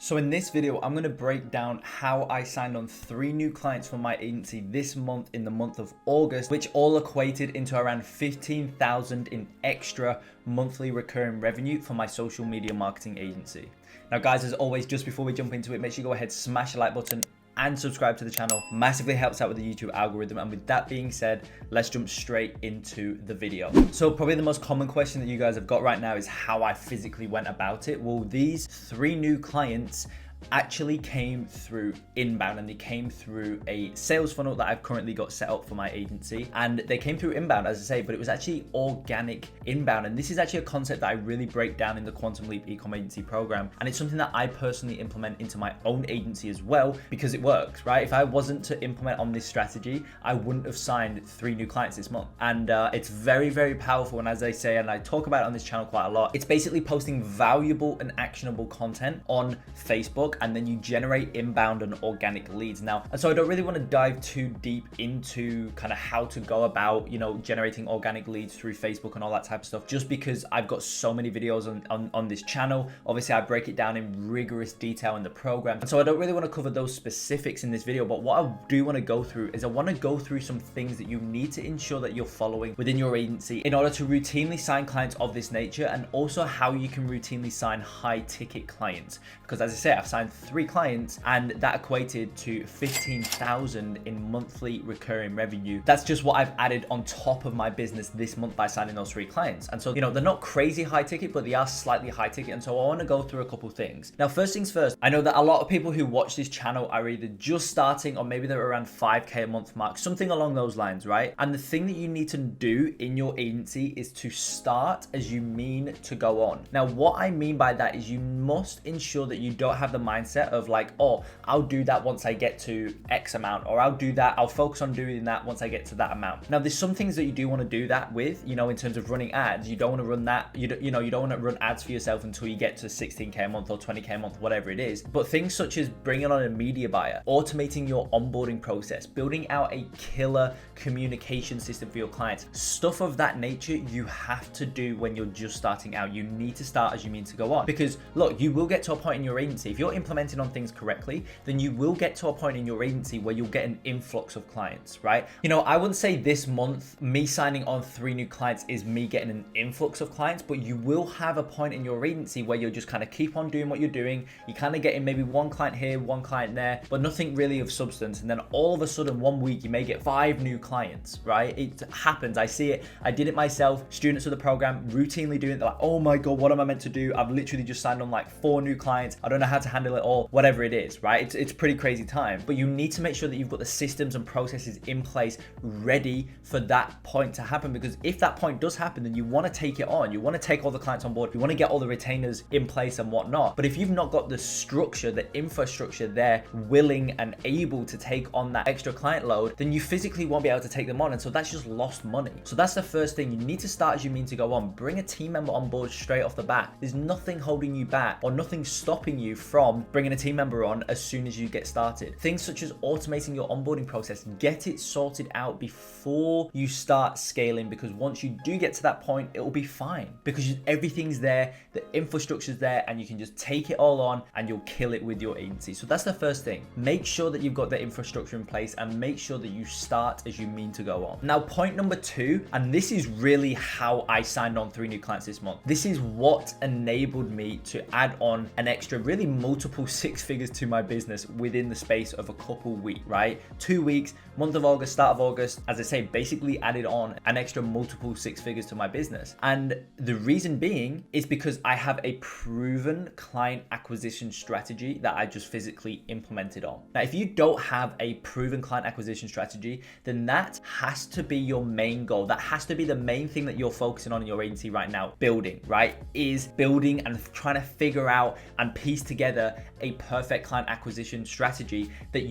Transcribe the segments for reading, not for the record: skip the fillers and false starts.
So in this video, I'm going to break down how I signed on 3 new clients for my agency this month in the month of August, which all equated into around 15,000 in extra monthly recurring revenue for my social media marketing agency. Now guys, as always, just before we jump into it, make sure you go ahead, smash the like button and subscribe to the channel. Massively helps out with the YouTube algorithm. And with that being said, let's jump straight into the video. So probably the most common question that you guys have got right now is how I physically went about it. Well, these 3 new clients actually came through inbound, and they came through a sales funnel that I've currently got set up for my agency, and they came through inbound, as I say, but it was actually organic inbound. And this is actually a concept that I really break down in the Quantum Leap Ecomm agency program, and it's something that I personally implement into my own agency as well, because it works, right? If I wasn't to implement on this strategy, I wouldn't have signed 3 new clients this month. And it's very, very powerful. And as I say, and I talk about it on this channel quite a lot, it's basically posting valuable and actionable content on Facebook, and then you generate inbound and organic leads. Now, and so I don't really want to dive too deep into kind of how to go about, generating organic leads through Facebook and all that type of stuff, just because I've got so many videos on this channel. Obviously, I break it down in rigorous detail in the program. And so I don't really want to cover those specifics in this video, but what I do want to go through is I want to go through some things that you need to ensure that you're following within your agency in order to routinely sign clients of this nature, and also how you can routinely sign high ticket clients. Because as I say, I've signed 3 clients and that equated to 15,000 in monthly recurring revenue. That's just what I've added on top of my business this month by signing those 3 clients. And so, they're not crazy high ticket, but they are slightly high ticket. And so I want to go through a couple things. Now, first things first, I know that a lot of people who watch this channel are either just starting, or maybe they're around 5K a month mark, something along those lines, right? And the thing that you need to do in your agency is to start as you mean to go on. Now, what I mean by that is you must ensure that you don't have the mindset of like, oh, I'll do that once I get to X amount, or I'll focus on doing that once I get to that amount. Now, there's some things that you do want to do that with, in terms of running ads. You don't want to run that, you don't want to run ads for yourself until you get to 16K a month or 20K a month, whatever it is. But things such as bringing on a media buyer, automating your onboarding process, building out a killer communication system for your clients, stuff of that nature, you have to do when you're just starting out. You need to start as you mean to go on, because look, you will get to a point in your agency, if you're implementing on things correctly, then you will get to a point in your agency where you'll get an influx of clients, right? I wouldn't say this month me signing on 3 new clients is me getting an influx of clients, but you will have a point in your agency where you'll just kind of keep on doing what you're doing. You kind of getting maybe 1 client here, 1 client there, but nothing really of substance. And then all of a sudden 1 week you may get 5 new clients, right? It happens. I see it. I did it myself. Students of the program routinely doing it. They're like, oh my God, what am I meant to do? I've literally just signed on like 4 new clients. I don't know how to handle it all, whatever it is, right? It's pretty crazy time, but you need to make sure that you've got the systems and processes in place ready for that point to happen. Because if that point does happen, then you want to take it on. You want to take all the clients on board. You want to get all the retainers in place and whatnot. But if you've not got the structure, the infrastructure there, willing and able to take on that extra client load, then you physically won't be able to take them on. And so that's just lost money. So that's the first thing. You need to start as you mean to go on. Bring a team member on board straight off the bat. There's nothing holding you back or nothing stopping you from bringing a team member on as soon as you get started. Things such as automating your onboarding process, get it sorted out before you start scaling, because once you do get to that point, it will be fine, because everything's there, the infrastructure's there, and you can just take it all on and you'll kill it with your agency. So that's the first thing. Make sure that you've got the infrastructure in place, and make sure that you start as you mean to go on. Now, point number 2, and this is really how I signed on 3 new clients this month. This is what enabled me to add on an extra, really multiple 6 figures to my business within the space of a couple weeks, right? 2 weeks, month of August, start of August, as I say, basically added on an extra multiple 6 figures to my business. And the reason being is because I have a proven client acquisition strategy that I just physically implemented on. Now, if you don't have a proven client acquisition strategy, then that has to be your main goal. That has to be the main thing that you're focusing on in your agency right now, building, right? Is building and trying to figure out and piece together a perfect client acquisition strategy that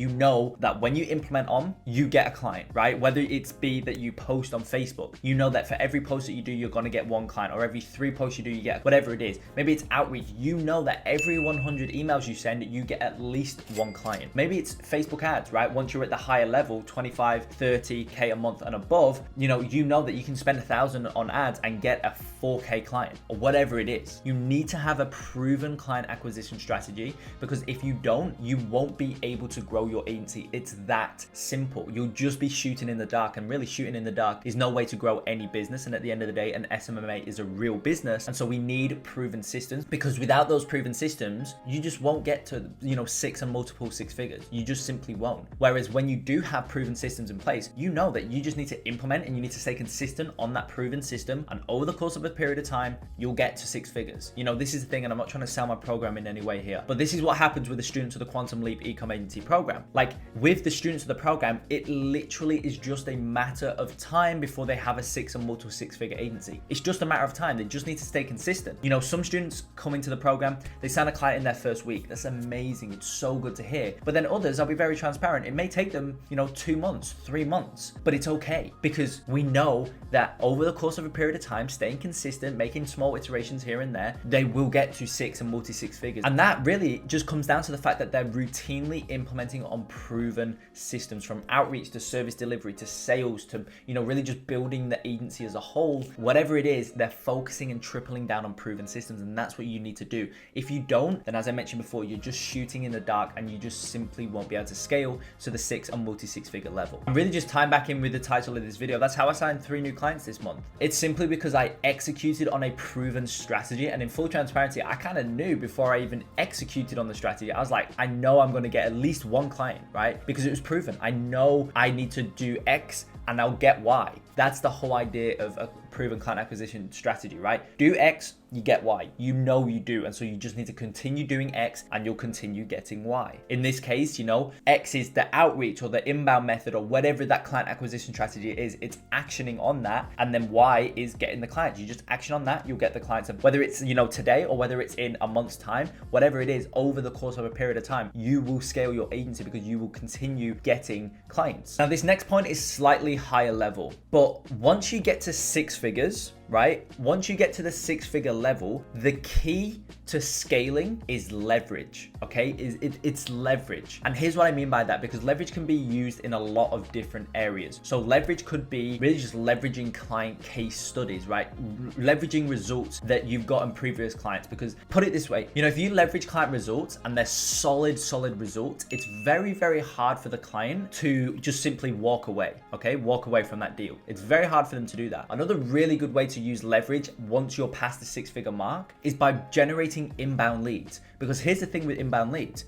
that when you implement on, you get a client, right? Whether it's be that you post on Facebook, that for every post that you do, you're going to get 1 client, or every 3 posts you do, you get whatever it is. Maybe it's outreach. That every 100 emails you send, you get at least 1 client. Maybe it's Facebook ads, right? Once you're at the higher level, 25, 30K a month and above, that you can spend 1,000 on ads and get a 4K client, or whatever it is. You need to have a proven client acquisition strategy strategy, because if you don't, you won't be able to grow your agency. It's that simple. You'll just be shooting in the dark, and really shooting in the dark is no way to grow any business. And at the end of the day, an SMMA is a real business. And so we need proven systems, because without those proven systems, you just won't get to, six and multiple six figures. You just simply won't. Whereas when you do have proven systems in place, you know that you just need to implement and you need to stay consistent on that proven system. And over the course of a period of time, you'll get to six figures. This is the thing, and I'm not trying to sell my program in any way here, but this is what happens with the students of the Quantum Leap Ecomm Agency program. Like with the students of the program, it literally is just a matter of time before they have a six and multiple six figure agency. It's just a matter of time. They just need to stay consistent. Some students come into the program, they sign a client in their first week. That's amazing. It's so good to hear. But then others, I'll be very transparent, it may take them, 2 months, 3 months, but it's okay, because we know that over the course of a period of time, staying consistent, making small iterations here and there, they will get to six and multi six figures. And that really just comes down to the fact that they're routinely implementing on proven systems, from outreach to service delivery to sales to, really just building the agency as a whole. Whatever it is, they're focusing and tripling down on proven systems, and that's what you need to do. If you don't, then as I mentioned before, you're just shooting in the dark, and you just simply won't be able to scale to the six and multi six figure level. I'm really just tying back in with the title of this video. That's how I signed 3 new clients this month. It's simply because I executed on a proven strategy, and in full transparency, I kind of knew before I even executed on the strategy. I was like, I know I'm going to get at least 1 client, right? Because it was proven. I know I need to do X and I'll get Y. That's the whole idea of a proven client acquisition strategy, right? Do X, you get Y. You know you do. And so you just need to continue doing X and you'll continue getting Y. In this case, X is the outreach or the inbound method or whatever that client acquisition strategy is. It's actioning on that. And then Y is getting the clients. You just action on that, you'll get the clients. And whether it's, today or whether it's in a month's time, whatever it is, over the course of a period of time, you will scale your agency because you will continue getting clients. Now, this next point is slightly higher level, but once you get to 6 figures, right? Once you get to the 6-figure level, the key to scaling is leverage, okay? It's leverage. And here's what I mean by that, because leverage can be used in a lot of different areas. So leverage could be really just leveraging client case studies, right? Leveraging results that you've got in previous clients, because put it this way, if you leverage client results and they're solid results, it's very, very hard for the client to just simply walk away, okay? Walk away from that deal. It's very hard for them to do that. Another really good way to use leverage once you're past the 6-figure mark is by generating inbound leads. Because here's the thing with inbound leads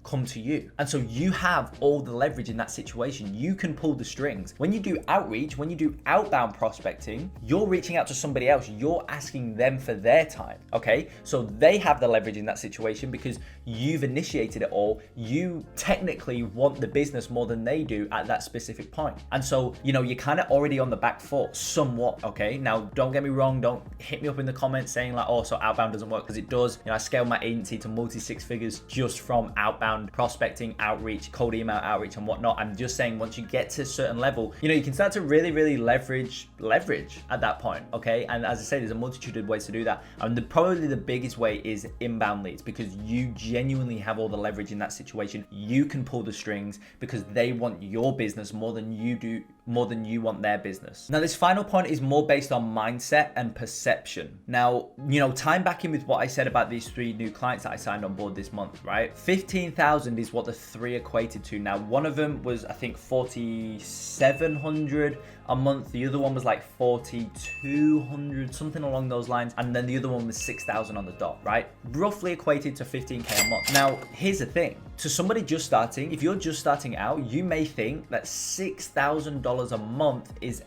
come to you. And so you have all the leverage in that situation. You can pull the strings. When you do outreach, when you do outbound prospecting, you're reaching out to somebody else. You're asking them for their time, okay? So they have the leverage in that situation because you've initiated it all. You technically want the business more than they do at that specific point. And so, you're kind of already on the back foot somewhat, okay? Now, don't get me wrong. Don't hit me up in the comments saying like, oh, so outbound doesn't work, because it does. I scaled my agency to multi-6 figures just from outbound prospecting, outreach, cold email outreach and whatnot. I'm just saying, once you get to a certain level, you can start to really leverage at that point, okay? And as I say, there's a multitude of ways to do that. And probably the biggest way is inbound leads, because you genuinely have all the leverage in that situation. You can pull the strings because they want your business more than you want their business. Now, this final point is more based on mindset and perception. Now, tying back in with what I said about these 3 new clients that I signed on board this month, right? 15,000 is what the 3 equated to. Now, one of them was, I think, 4,700 a month. The other one was like 4,200, something along those lines. And then the other one was 6,000 on the dot, right? Roughly equated to 15K a month. Now, here's the thing. To somebody just starting, if you're just starting out, you may think that $6,000 a month is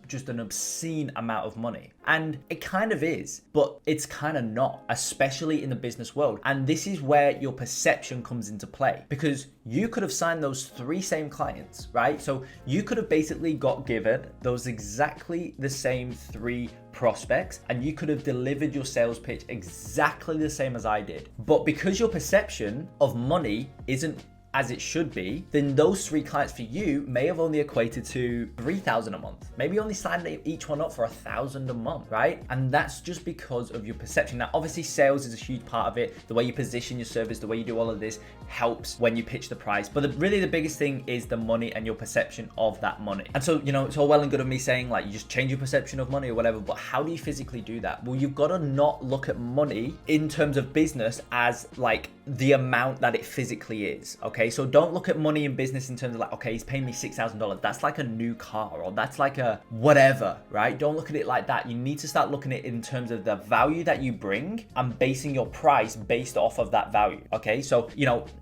just an obscene amount of money. And it kind of is, but it's kind of not, especially in the business world. And this is where your perception comes into play, because you could have signed those 3 same clients, right? So you could have basically got given those exactly the same 3 prospects, and you could have delivered your sales pitch exactly the same as I did. But because your perception of money isn't as it should be, then those 3 clients for you may have only equated to 3,000 a month. Maybe only signed each one up for 1,000 a month, right? And that's just because of your perception. Now, obviously sales is a huge part of it. The way you position your service, the way you do all of this helps when you pitch the price. But really the biggest thing is the money and your perception of that money. And so, it's all well and good of me saying like, you just change your perception of money or whatever, but how do you physically do that? Well, you've got to not look at money in terms of business as like the amount that it physically is, okay? So don't look at money in business in terms of like, okay, he's paying me $6,000. That's like a new car, or that's like a whatever, right? Don't look at it like that. You need to start looking at it in terms of the value that you bring and basing your price based off of that value, okay? So,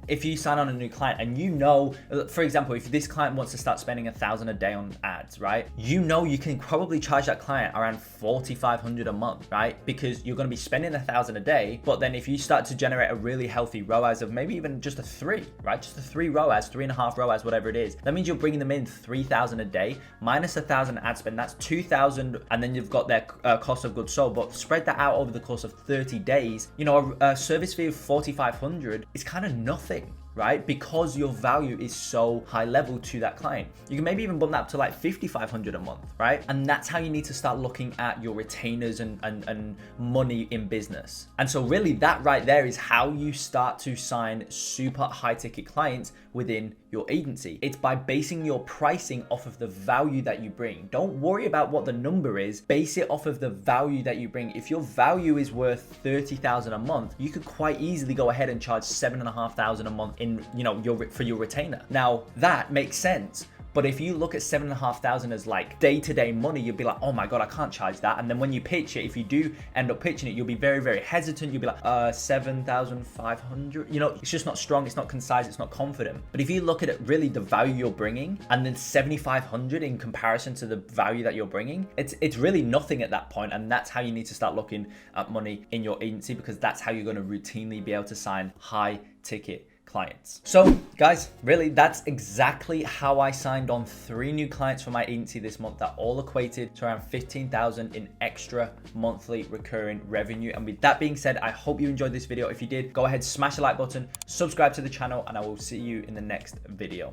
if you sign on a new client and for example, if this client wants to start spending $1,000 a day on ads, right? You can probably charge that client around $4,500 a month, right? Because you're going to be spending $1,000 a day, but then if you start to generate a really healthy ROAS of maybe even just a 3, right? Just a 3 ROAS, 3.5 ROAS, whatever it is. That means you're bringing them in $3,000 a day minus $1,000 ad spend. That's $2,000, and then you've got their cost of goods sold. But spread that out over the course of 30 days. A service fee of $4,500 is kind of nothing, right? Because your value is so high level to that client. You can maybe even bump that up to like $5,500 a month, right? And that's how you need to start looking at your retainers and money in business. And so really that right there is how you start to sign super high ticket clients within your agency. It's by basing your pricing off of the value that you bring. Don't worry about what the number is, base it off of the value that you bring. If your value is worth $30,000 a month, you could quite easily go ahead and charge $7,500 a month in, for your retainer. Now that makes sense. But if you look at $7,500 as like day-to-day money, you'll be like, oh my God, I can't charge that. And then when you pitch it, if you do end up pitching it, you'll be very, very hesitant. You'll be like, 7,500. It's just not strong. It's not concise. It's not confident. But if you look at it, really the value you're bringing, and then 7,500 in comparison to the value that you're bringing, it's really nothing at that point. And that's how you need to start looking at money in your agency, because that's how you're going to routinely be able to sign high ticket clients. So guys, really that's exactly how I signed on 3 new clients for my agency this month that all equated to around 15,000 in extra monthly recurring revenue. And with that being said, I hope you enjoyed this video. If you did, go ahead, smash the like button, subscribe to the channel, and I will see you in the next video.